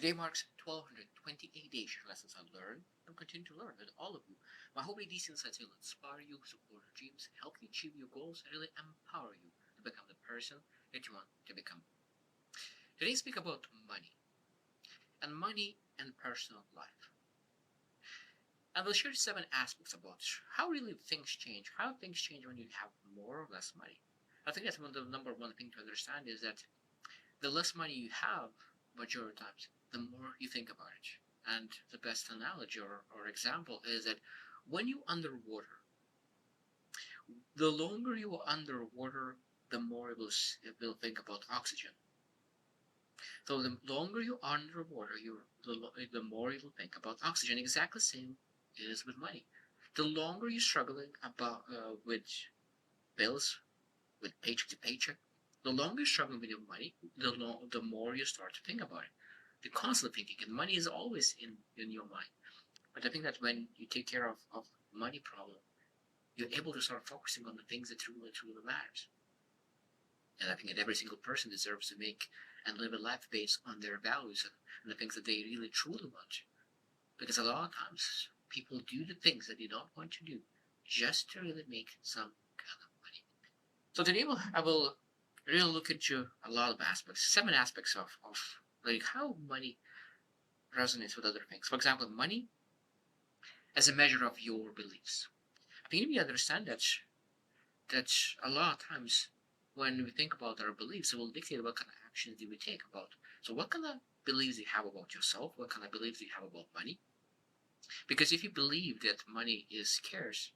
Today marks 1228 days lessons I learned and continue to learn with all of you. My hope these insights will inspire you, support your dreams, help you achieve your goals, and really empower you to become the person that you want to become. Today speak about money and personal life. And we'll share 7 aspects about how really things change, how things change when you have more or less money. I think that's one of the number one thing to understand is that the less money you have, majority of times, the more you think about it. And the best analogy or example is that when you underwater, the longer you are underwater, the more it will think about oxygen. So the longer you are underwater, the more you will think about oxygen. Exactly the same is with money. The longer you're struggling about with bills, with paycheck to paycheck, the longer you're struggling with your money, the more you start to think about it. The constant thinking, and money is always in your mind. But I think that when you take care of money problem, you're able to start focusing on the things that truly matters. And I think that every single person deserves to make and live a life based on their values and the things that they really truly want. Because a lot of times people do the things that they don't want to do just to really make some kind of money. So today I will really look into a lot of aspects, 7 aspects of like how money resonates with other things. For example, money as a measure of your beliefs. I think we understand that a lot of times when we think about our beliefs, it will dictate what kind of actions do we take about. So what kind of beliefs you have about yourself? What kind of beliefs you have about money? Because if you believe that money is scarce,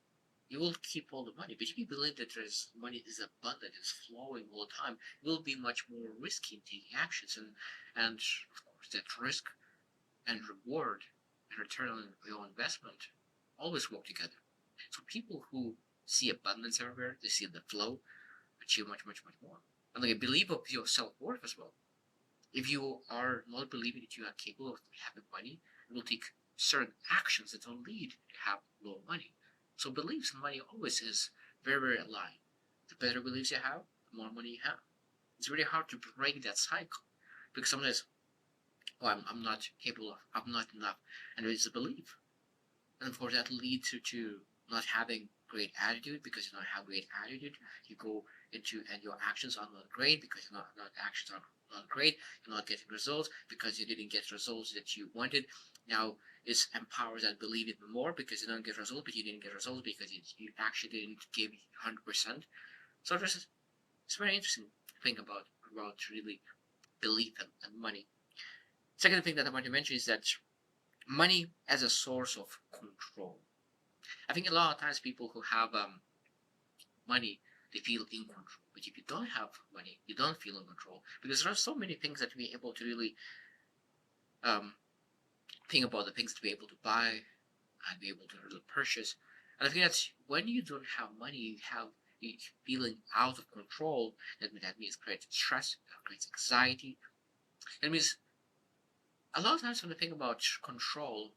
you will keep all the money. But if you believe that there's money is abundant, is flowing all the time, it will be much more risky in taking actions. And of course, that risk and reward and return on your investment always work together. So people who see abundance everywhere, they see the flow, achieve much more. And like a belief of your self worth as well. If you are not believing that you are capable of having money, you will take certain actions that will lead to have low money. So beliefs in money always is very aligned. The better beliefs you have, the more money you have. It's really hard to break that cycle because sometimes, oh, I'm not capable of, I'm not enough, and it's a belief, and of course that leads to not having great attitude. Because you don't have great attitude, you go into and your actions are not great because not actions are not great. You're not getting results because you didn't get results that you wanted. Now it empowers that belief even more because you don't get results, but you didn't get results because you actually didn't give 100%. So it's very interesting to think about really belief and money. Second thing that I want to mention is that money as a source of control. I think a lot of times people who have money, they feel in control. But if you don't have money, you don't feel in control because there are so many things that we're able to really um, think about, the things to be able to buy and be able to really purchase. And I think that's when you don't have money, you feeling out of control. That means creates stress, creates anxiety. It means a lot of times when I think about control,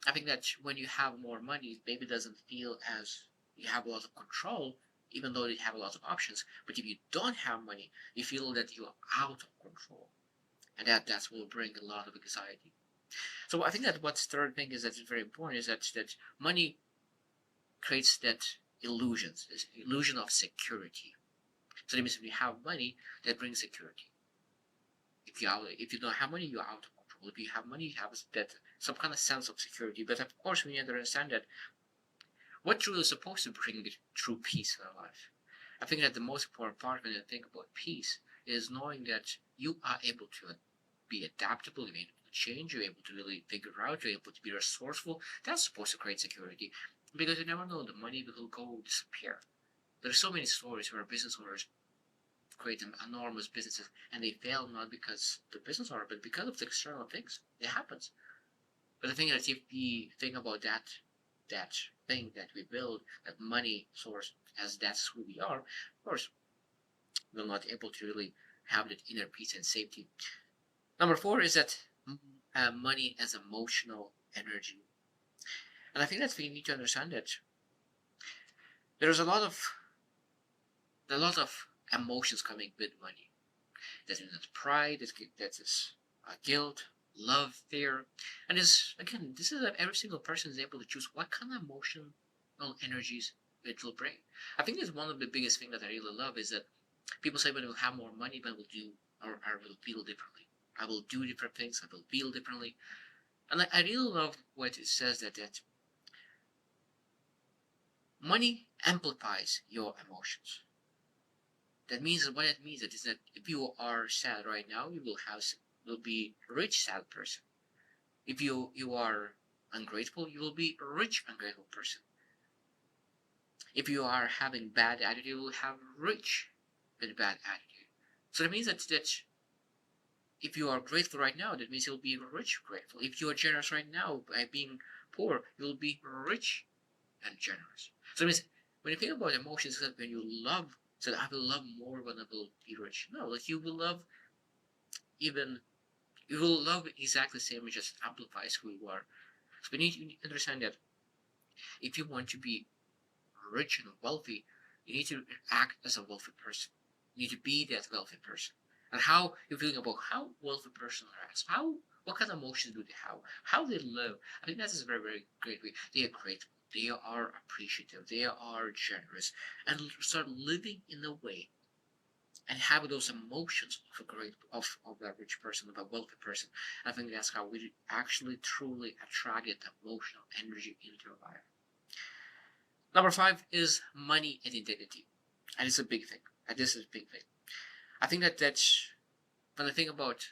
I think that when you have more money, it maybe doesn't feel as you have a lot of control, even though you have a lot of options. But if you don't have money, you feel that you are out of control, and that will bring a lot of anxiety. So I think that what's third thing is that it's very important is that money creates that illusions, this illusion of security. So that means if you have money, that brings security. If you don't have money, you're out of control. If you have money, you have that some kind of sense of security. But of course, we need to understand that what truly is supposed to bring true peace in our life. I think that the most important part when you think about peace is knowing that you are able to be adaptable, you're able to change, you're able to really figure out, you're able to be resourceful. That's supposed to create security because you never know, the money will go disappear. There are so many stories where business owners create enormous businesses and they fail not because the business owner, but because of the external things. It happens. But the thing is, if we think about that thing that we build, that money source, as that's who we are, of course, we're not able to really have that inner peace and safety. Number four is that money as emotional energy. And I think that we need to understand that there's a lot of emotions coming with money. That is pride, that is guilt, love, fear. And this, again, this is that every single person is able to choose what kind of emotional energies it will bring. I think that's one of the biggest things that I really love is that people say when I will have more money, but I will do, or I will feel differently. I will do different things. I will feel differently. And I really love what it says that money amplifies your emotions. That means what it means is that if you are sad right now, you will be a rich sad person. If you are ungrateful, you will be a rich ungrateful person. If you are having bad attitude, you will have rich with bad attitude. So that means that if you are grateful right now, that means you'll be rich grateful. If you are generous right now by being poor, you'll be rich and generous. So it means when you think about emotions, that when you love, so I will love more when I will be rich. No, like you will love even you will love exactly the same. It just amplifies who you are. So we need to understand that if you want to be rich and wealthy, you need to act as a wealthy person. You need to be that wealthy person. And how you're feeling about how wealthy person is, how what kind of emotions do they have, how they live. I think that is a very, very great way. They are grateful, they are appreciative, they are generous, and start living in a way and have those emotions of a great of a rich person, of a wealthy person. I think that's how we actually truly attract that emotional energy into your life. Number five is money and identity. And it's a big thing. And this is a big thing. I think that's when I think about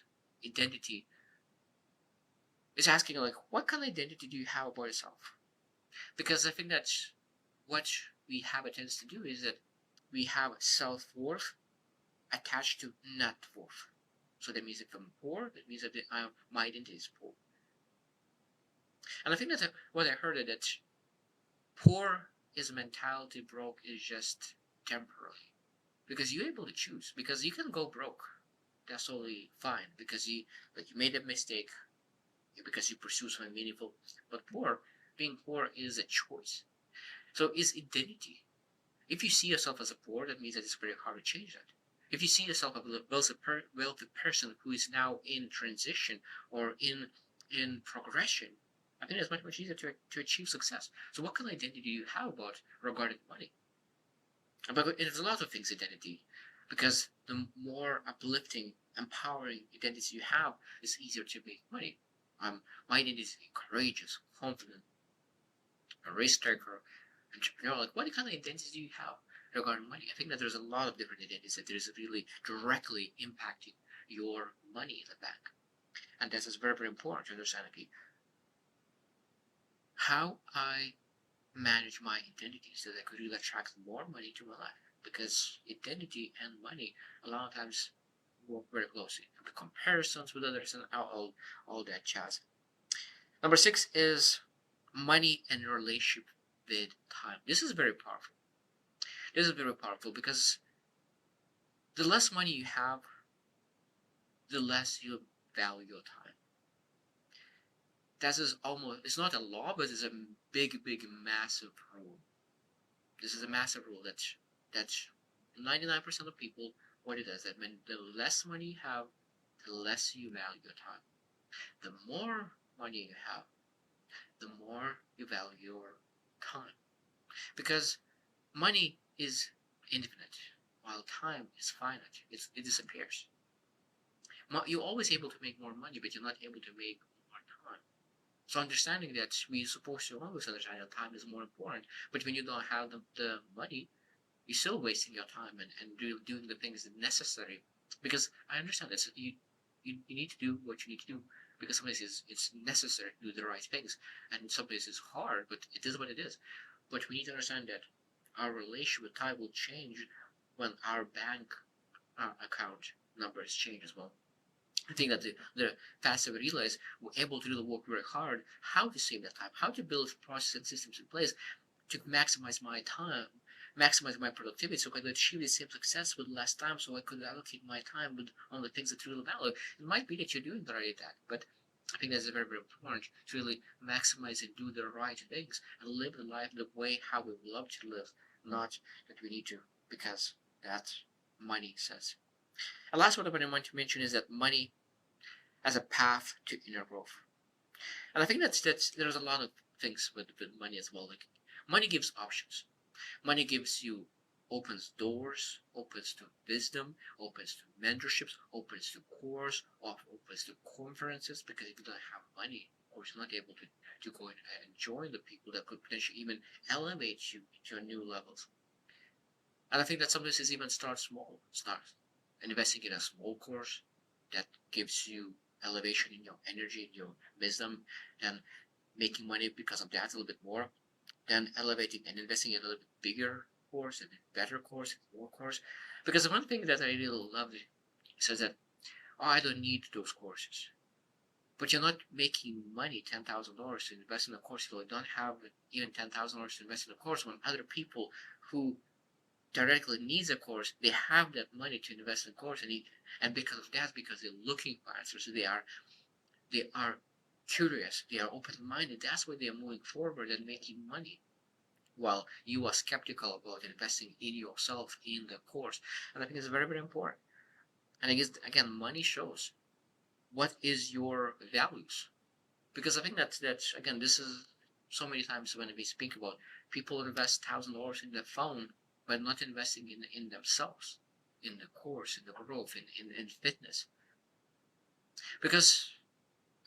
identity, it's asking like what kind of identity do you have about yourself? Because I think that's what we have a tendency to do is that we have self worth attached to net worth. So that means if I'm poor, that means that my identity is poor. And I think that's what I heard that poor is mentality, broke is just temporary. Because you're able to choose. Because you can go broke. That's totally fine. Because you made a mistake. Because you pursue something meaningful. But being poor is a choice. So is identity. If you see yourself as a poor, that means that it's very hard to change that. If you see yourself as a wealthy person who is now in transition or in progression, I think it's much much easier to achieve success. So what kind of identity do you have about regarding money? But it's a lot of things identity, because the more uplifting, empowering identity you have, it's easier to make money. My identity is courageous, confident, a risk taker, entrepreneur. Like, what kind of identity do you have regarding money? I think that there's a lot of different identities that is really directly impacting your money in the bank, and this is very, very important to understand. Okay, how I manage my identity so that I could really attract more money to my life. Because identity and money a lot of times work very closely. The comparisons with others and all that jazz. Number six is money and relationship with time. This is very powerful. This is very powerful because the less money you have, the less you value your time. That is almost, it's not a law, but it's a big, big, massive rule. This is a massive rule that 99% of people, what it does, that when the less money you have, the less you value your time. The more money you have, the more you value your time. Because money is infinite, while time is finite. It disappears. You're always able to make more money, but you're not able to make more time. So understanding that we're supposed to always understand that time is more important, but when you don't have the money, you're still wasting your time and doing the things necessary. Because I understand that you need to do what you need to do, because some places it's necessary to do the right things, and some places it's hard, but it is what it is. But we need to understand that our relationship with time will change when our bank account numbers change as well. I think that the faster we realize we're able to do the work very hard, how to save that time, how to build processes and systems in place to maximize my time, maximize my productivity, so I could achieve the same success with less time, so I could allocate my time with on the things that really matter. It might be that you're doing the right that, but I think that's very, very important to really maximize and do the right things and live the life the way how we love to live, not that we need to, because that money says. And last one I want to mention is that money as a path to inner growth. And I think that's there's a lot of things with money as well. Like money gives options. Money gives you opens doors, opens to wisdom, opens to mentorships, opens to course, opens to conferences. Because if you don't have money, of course, you're not able to go and join the people that could potentially even elevate you to new levels. And I think that sometimes it's even start small. Start investing in a small course that gives you elevation in your energy, in your wisdom, and making money because of that a little bit more, then elevating and investing in a little bit bigger course and better course, more course. Because the one thing that I really love is that, oh, I don't need those courses. But you're not making money, $10,000 to invest in a course. You don't have even $10,000 to invest in a course when other people who directly needs a course, they have that money to invest in a course, and because of that, because they're looking for answers, they are curious, they are open-minded. That's why they are moving forward and making money, while you are skeptical about investing in yourself in the course. And I think it's very, very important. And I guess again, money shows what is your values, because I think that's again, this is so many times when we speak about people invest $1,000 in their phone, but not investing in themselves, in the course, in the growth, in fitness. Because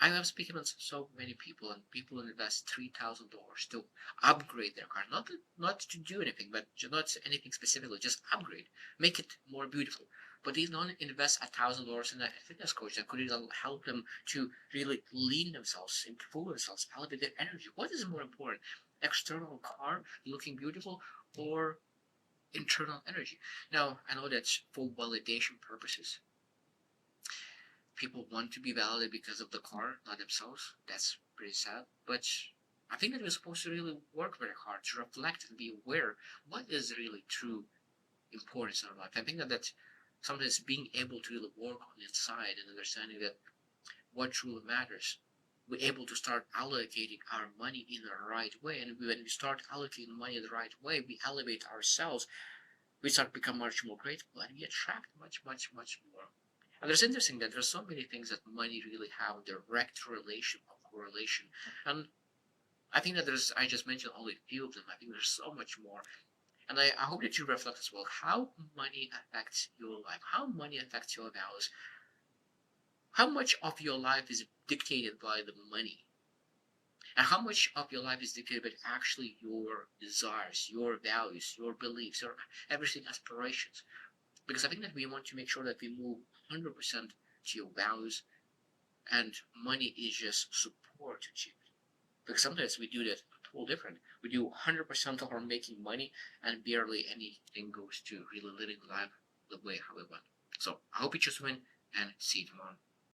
I am speaking with so many people, and people invest $3,000 to upgrade their car, not to do anything, but not anything specifically, just upgrade, make it more beautiful. But they don't invest $1,000 in a fitness coach that could help them to really lean themselves, improve themselves, elevate their energy. What is more important, external car looking beautiful or internal energy? Now I know that's for validation purposes. People want to be validated because of the car, not themselves. That's pretty sad. But I think that we're supposed to really work very hard to reflect and be aware what is really true importance in our life. I think that sometimes being able to really work on the inside and understanding that what truly matters, we're able to start allocating our money in the right way. And when we start allocating money in the right way, we elevate ourselves, we start to become much more grateful, and we attract much, much, much more. And it's interesting that there's so many things that money really have direct relation or correlation. And I think that I just mentioned only a few of them. I think there's so much more. And I hope that you reflect as well how money affects your life, how money affects your values, how much of your life is dictated by the money, and how much of your life is dictated by actually your desires, your values, your beliefs, your everything aspirations. Because I think that we want to make sure that we move 100% to your values, and money is just support to achieve it. Because sometimes we do that totally different. We do 100% of our making money, and barely anything goes to really living life the way how we want. So I hope you just win, and see you tomorrow.